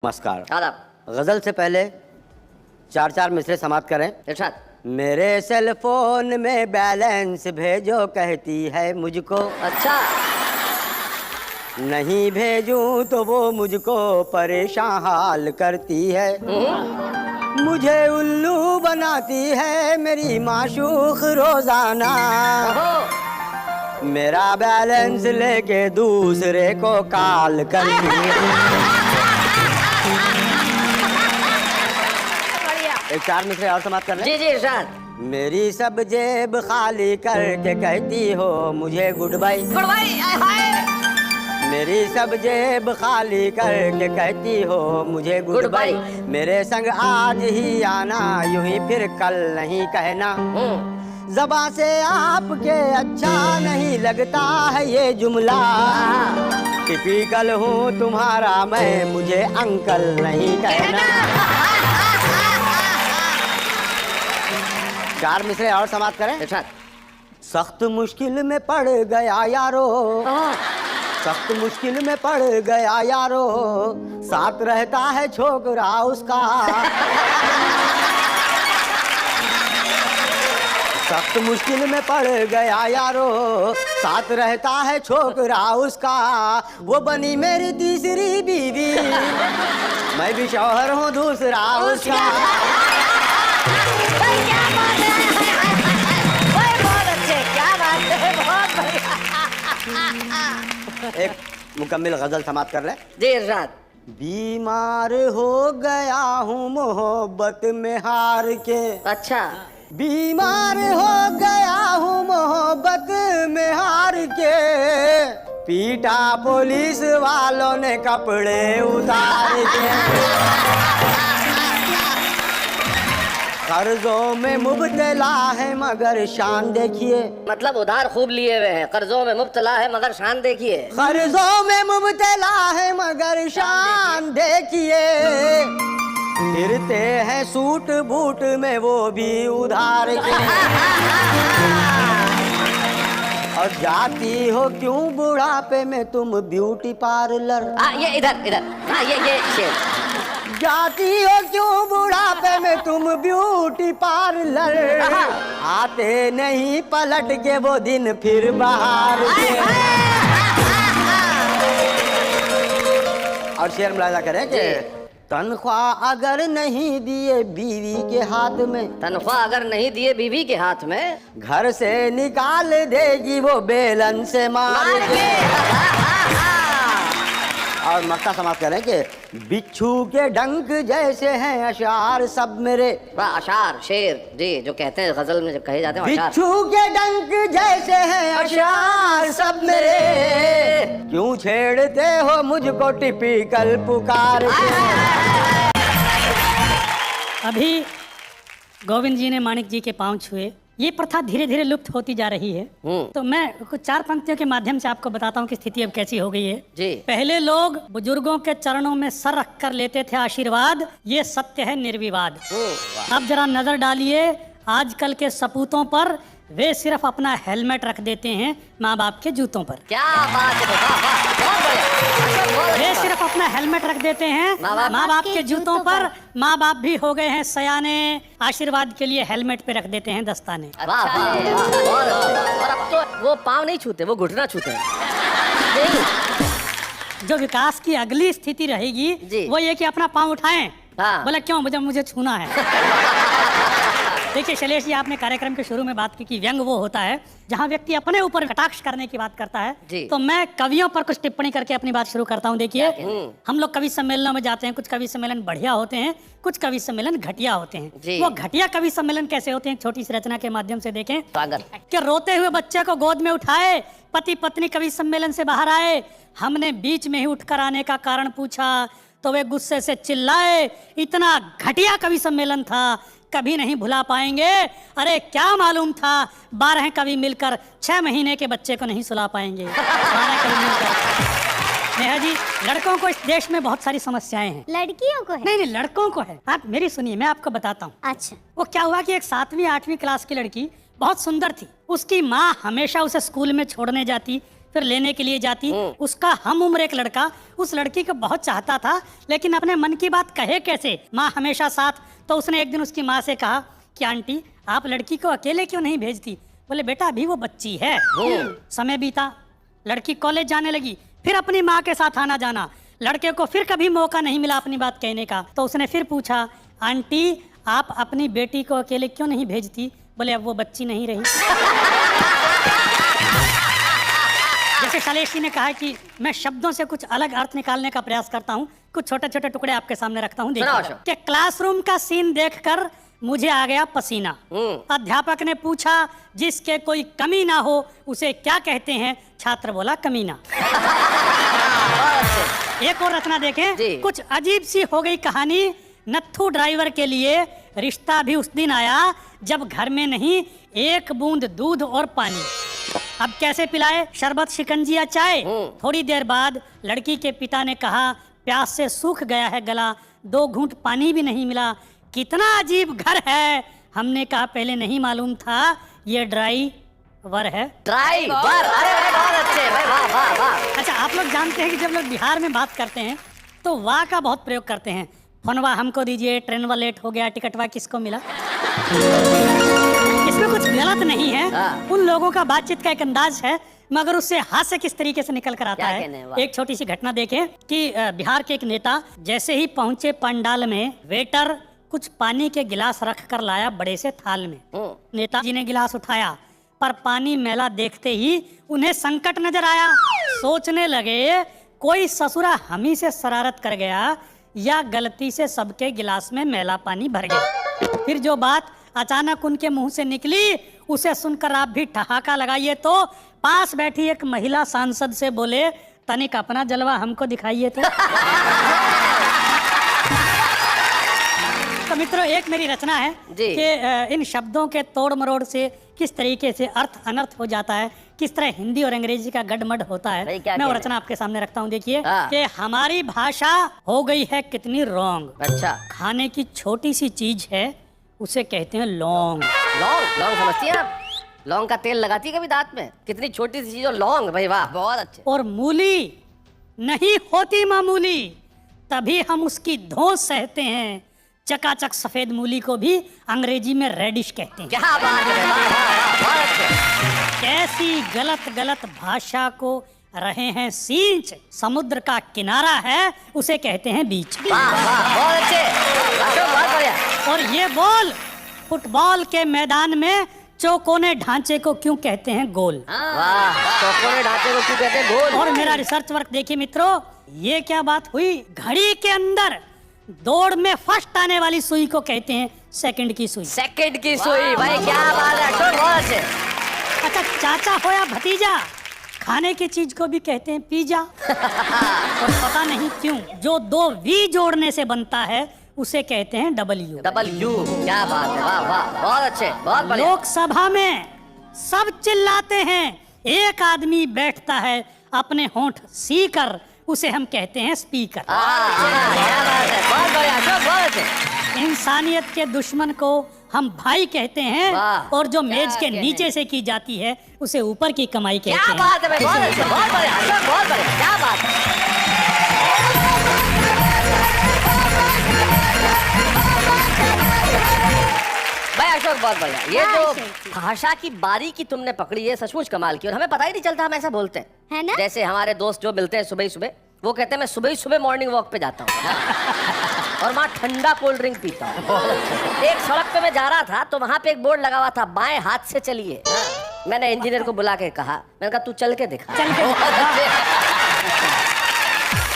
नमस्कार। आदाब। गजल से पहले चार चार मिसरे समाप्त करें। इरशाद। मेरे सेल फोन में बैलेंस भेजो कहती है मुझको, अच्छा। नहीं भेजूं तो वो मुझको परेशान हाल करती है। मुझे उल्लू बनाती है मेरी माशूक रोजाना, मेरा बैलेंस लेके दूसरे को कॉल करती है। एक चार मिसरे और समाप्त कर लें। जी जी इरशाद। मेरी सब जेब खाली करके कहती हो मुझे goodbye. Goodbye. Hi. मेरी सब जेब खाली करके कहती हो मुझे गुड बाय। मेरे संग आज ही आना, यूं ही फिर कल नहीं कहना। ज़बां से आपके अच्छा नहीं लगता है ये जुमला, टिपिकल हूँ तुम्हारा मैं, मुझे अंकल नहीं कहना। चार मिसरे और समाप्त करें। इरशाद। सख्त मुश्किल में पड़ गया यारो, सख्त मुश्किल में पड़ गया यारो, साथ रहता है छोकरा उसका। सख्त मुश्किल में पड़ गया यारो, साथ रहता है छोकरा उसका। वो बनी मेरी तीसरी बीवी, मैं भी शौहर हूँ दूसरा उसका। एक मुकम्मिल गजल समाप्त कर ले। जी इरशाद। बीमार हो गया हूँ मोहब्बत में हार के। अच्छा। बीमार हो गया हूँ मोहब्बत में हार के, पीटा पुलिस वालों ने कपड़े उतार के। कर्जों में मुब्तला है मगर शान देखिए, मतलब उधार खूब लिए हुए हैं, कर्जों में मुब्तला है मगर शान देखिए। कर्जों में मुब्तला है मगर शान देखिए, फिरते हैं सूट बूट में वो भी उधार के। और जाती हो क्यों बुढ़ापे में तुम ब्यूटी पार्लर। ये इधर इधर। हाँ ये शेर। जाती हो क्यों बुढ़ापे में तुम ब्यूटी पार्लर, आते नहीं पलट के वो दिन फिर बाहर के। और शेर मुलाजा करें कि तनख्वाह अगर नहीं दिए बीवी के हाथ में, तनख्वाह अगर नहीं दिए बीवी के हाथ में, घर से निकाल देगी वो बेलन से मार के। और मक्का समाप्त करें कि बिच्छू के डंक जैसे हैं अशार सब मेरे। अशार शेर जी जो कहते हैं गजल में जब कहे जाते हैं अशार। बिच्छू के डंक जैसे हैं अशार सब मेरे, क्यों छेड़ते हो मुझको टिपिकल पुकार के। अभी गोविंद जी ने माणिक जी के पांव छुए, ये प्रथा धीरे धीरे लुप्त होती जा रही है। तो मैं कुछ चार पंक्तियों के माध्यम से आपको बताता हूँ कि स्थिति अब कैसी हो गई है। जी। पहले लोग बुजुर्गों के चरणों में सर रख कर लेते थे आशीर्वाद, ये सत्य है निर्विवाद। अब जरा नजर डालिए आजकल के सपूतों पर, वे सिर्फ अपना हेलमेट रख देते हैं माँ बाप के जूतों पर। क्या बात है। बहुत बढ़िया। वे सिर्फ अपना हेलमेट रख देते हैं माँ बाप के जूतों पर। माँ बाप भी हो गए हैं सयाने, आशीर्वाद के लिए हेलमेट पे रख देते हैं दस्ताने। और अब तो वो पाँव नहीं छूते, वो घुटना छूते हैं। जो विकास की अगली स्थिति रहेगी वो ये कि अपना पाँव उठाएं। बोला क्यों, मुझे छूना है। देखिए शैलेश जी, आपने कार्यक्रम के शुरू में बात की कि व्यंग वो होता है जहाँ व्यक्ति अपने ऊपर कटाक्ष करने की बात करता है। तो मैं कवियों पर कुछ टिप्पणी करके अपनी बात शुरू करता हूँ। देखिए हम लोग कवि सम्मेलनों में जाते हैं, कुछ कवि सम्मेलन बढ़िया होते हैं, कुछ कवि सम्मेलन घटिया होते हैं। वो घटिया कवि सम्मेलन कैसे होते हैं, छोटी सी रचना के माध्यम से देखें। कि रोते हुए बच्चे को गोद में उठाए, पति पत्नी कवि सम्मेलन से बाहर आए, हमने बीच में ही उठकर आने का कारण पूछा तो वे गुस्से से चिल्लाए, इतना घटिया कवि सम्मेलन था, कभी नहीं भुला पाएंगे। अरे क्या मालूम था 12 कवि मिलकर 6 महीने के बच्चे को नहीं सुला पाएंगे। 12 कवि मिलकर। नेहा जी, लड़कों को इस देश में बहुत सारी समस्याएं हैं। लड़कियों को है? नहीं, लड़कों को है। आप मेरी सुनिए, मैं आपको बताता हूँ। अच्छा। वो क्या हुआ कि एक 7वीं 8वीं क्लास की लड़की बहुत सुंदर थी, उसकी माँ हमेशा उसे स्कूल में छोड़ने जाती, फिर लेने के लिए जाती। उसका हम उम्र एक लड़का उस लड़की को बहुत चाहता था, लेकिन अपने मन की बात कहे कैसे, माँ हमेशा साथ। तो उसने एक दिन उसकी माँ से कहा कि आंटी आप लड़की को अकेले क्यों नहीं भेजती। बोले बेटा अभी वो बच्ची है। समय बीता, लड़की कॉलेज जाने लगी, फिर अपनी माँ के साथ आना जाना, लड़के को फिर कभी मौका नहीं मिला अपनी बात कहने का। तो उसने फिर पूछा आंटी आप अपनी बेटी को अकेले क्यों नहीं भेजती। बोले अब वो बच्ची नहीं रही। जैसे शैलेश जी ने कहा कि मैं शब्दों से कुछ अलग अर्थ निकालने का प्रयास करता हूँ, कुछ छोटे छोटे टुकड़े आपके सामने रखता हूँ। देखिए कि क्लासरूम का सीन देखकर मुझे आ गया पसीना। अध्यापक ने पूछा जिसके कोई कमी ना हो उसे क्या कहते हैं। छात्र बोला कमीना। एक और रचना देखें, कुछ अजीब सी हो गई कहानी। नत्थू ड्राइवर के लिए रिश्ता भी उस दिन आया जब घर में नहीं एक बूंद दूध और पानी। अब कैसे पिलाए, शरबत शिकंजी या चाय। थोड़ी देर बाद लड़की के पिता ने कहा प्यास से सूख गया है गला, 2 घूंट पानी भी नहीं मिला, कितना अजीब घर है। हमने कहा पहले नहीं मालूम था ये ड्राइवर है। ड्राइवर, अरे बहुत अच्छे भाई, वाह वाह वाह। अच्छा आप लोग जानते हैं कि जब लोग बिहार में बात करते हैं तो वाह का बहुत प्रयोग करते हैं। फोनवा हमको दीजिए, ट्रेनवा लेट हो गया, टिकटवा किसको मिला। इसमें कुछ गलत नहीं है, उन लोगों का बातचीत का एक अंदाज है, मगर उससे हास्य किस तरीके से निकल कर आता है। एक छोटी सी घटना देखें कि बिहार के एक नेता जैसे ही पहुंचे पंडाल में, वेटर कुछ पानी के गिलास रख कर लाया बड़े से थाल में। नेताजी ने गिलास उठाया पर पानी मैला देखते ही उन्हें संकट नजर आया। सोचने लगे कोई ससुरा हमी से शरारत कर गया या गलती से सबके गिलास में मैला पानी भर गया। फिर जो बात अचानक उनके मुंह से निकली उसे सुनकर आप भी ठहाका लगाइए। तो पास बैठी एक महिला सांसद से बोले तनिक अपना जलवा हमको दिखाइए। तो मित्रों एक मेरी रचना है कि इन शब्दों के तोड़ मरोड़ से किस तरीके से अर्थ अनर्थ हो जाता है, किस तरह हिंदी और अंग्रेजी का गड़मड़ होता है। मैं वो रचना आपके सामने रखता हूँ। देखिए कि हमारी भाषा हो गई है कितनी रॉन्ग। अच्छा, खाने की छोटी सी चीज है उसे कहते हैं लौंग। लौंग, लौंग समझती हैं आप? लौंग का तेल लगाती है कभी दांत में? कितनी छोटी सी चीज हो लौंग, भाई वाह बहुत अच्छे। और मूली नहीं होती मामूली, तभी हम उसकी धौंस सहते हैं। चकाचक सफेद मूली को भी अंग्रेजी में रेडिश कहते हैं। क्या बात है, वाह वाह बहुत अच्छे। कैसी गलत गलत भाषा को रहे हैं सींच, समुद्र का किनारा है उसे कहते हैं बीच। वाह वाह बहुत अच्छे, बहुत बढ़िया। और ये बोल फुटबॉल के मैदान में चौकोने ढांचे को क्यों कहते हैं गोल। वाह, चौकोने ढांचे को क्यों कहते हैं गोल। और मेरा रिसर्च वर्क देखिए मित्रों, ये क्या बात हुई, घड़ी के अंदर दौड़ में फर्स्ट आने वाली सुई को कहते हैं सेकंड की सुई। सेकंड की सुई, भाई क्या बात है, बहुत अच्छे। अच्छा चाचा हो या भतीजा, खाने की चीज को भी कहते हैं पिज्जा। और पता नहीं क्यों जो 2 वी जोड़ने से बनता है उसे कहते हैं डब्ल्यू। डब्ल्यू, क्या बात है, वाह वाह बहुत अच्छे, बहुत बढ़िया। लोकसभा में सब चिल्लाते हैं, एक आदमी बैठता है अपने होंठ सी कर, उसे हम कहते हैं स्पीकर। क्या बात है, बहुत बढ़िया, बहुत अच्छे। इंसानियत के दुश्मन को हम भाई कहते हैं और जो मेज के नीचे से की जाती है उसे ऊपर की कमाई कहते हैं। क्या बात है, बहुत अच्छे, बहुत बढ़िया, बहुत बढ़िया, क्या बात है। भाई अशोक बहुत बढ़िया। ये जो भाषा की बारीकी तुमने पकड़ी है सचमुच कमाल की, और हमें पता ही नहीं चलता हम ऐसा बोलते हैं ना? जैसे हमारे दोस्त जो मिलते हैं सुबह ही सुबह, वो कहते हैं मैं सुबह ही सुबह मॉर्निंग वॉक पे जाता हूँ और वहाँ ठंडा कोल्ड ड्रिंक पीता हूँ। एक सड़क पे मैं जा रहा था तो वहाँ पे एक बोर्ड लगा हुआ था बाएं हाथ से चलिए। मैंने इंजीनियर को बुला के कहा, मैंने कहा तू चल के दिखा।